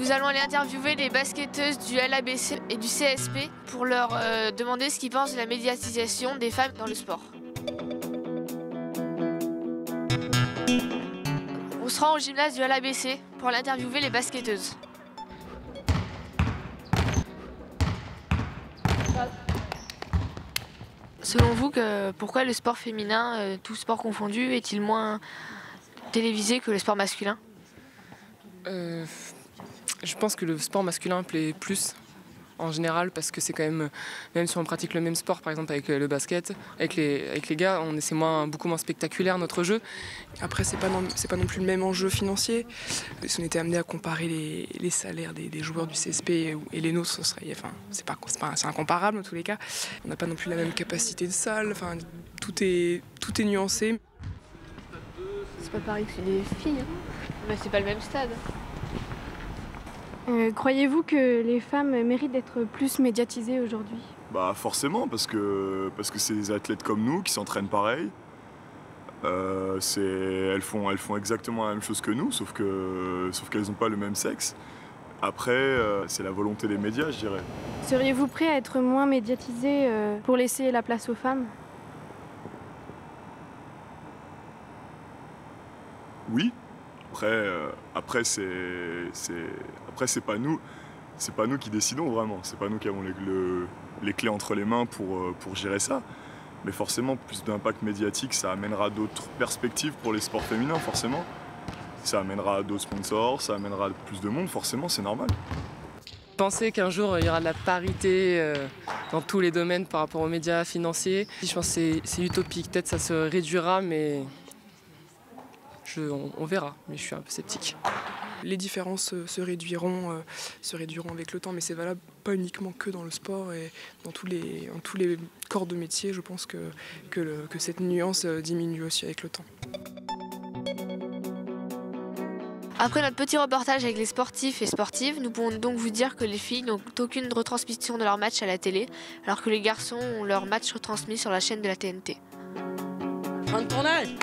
Nous allons aller interviewer les basketteuses du LABC et du CSP pour leur demander ce qu'ils pensent de la médiatisation des femmes dans le sport. On se rend au gymnase du LABC pour aller interviewer les basketteuses. Selon vous, pourquoi le sport féminin, tout sport confondu, est-il moins télévisé que le sport masculin? Je pense que le sport masculin plaît plus en général parce que c'est quand même si on pratique le même sport, par exemple avec le basket, avec les gars, c'est beaucoup moins spectaculaire notre jeu. Après, c'est pas non plus le même enjeu financier. Si on était amené à comparer les salaires des joueurs du CSP et les nôtres, c'est incomparable en tous les cas. On n'a pas non plus la même capacité de salle, tout est nuancé. C'est pas pareil que c'est des filles, hein. Mais c'est pas le même stade. Croyez-vous que les femmes méritent d'être plus médiatisées aujourd'hui? Bah forcément, parce que c'est des athlètes comme nous qui s'entraînent pareil. Elles font exactement la même chose que nous, sauf qu'elles n'ont pas le même sexe. Après, c'est la volonté des médias, je dirais. Seriez-vous prêt à être moins médiatisé pour laisser la place aux femmes? Oui. Après c'est pas nous qui décidons vraiment. C'est pas nous qui avons les clés entre les mains pour gérer ça. Mais forcément, plus d'impact médiatique, ça amènera d'autres perspectives pour les sports féminins, forcément. Ça amènera d'autres sponsors, ça amènera plus de monde, forcément, c'est normal. Penser qu'un jour il y aura de la parité dans tous les domaines par rapport aux médias financiers, je pense que c'est utopique. Peut-être ça se réduira, mais on verra, mais je suis un peu sceptique. Les différences se réduiront avec le temps, mais c'est valable pas uniquement que dans le sport et dans tous les corps de métier. Je pense que cette nuance diminue aussi avec le temps. Après notre petit reportage avec les sportifs et sportives, nous pouvons donc vous dire que les filles n'ont aucune retransmission de leur match à la télé, alors que les garçons ont leur match retransmis sur la chaîne de la TNT. Fin de tournage.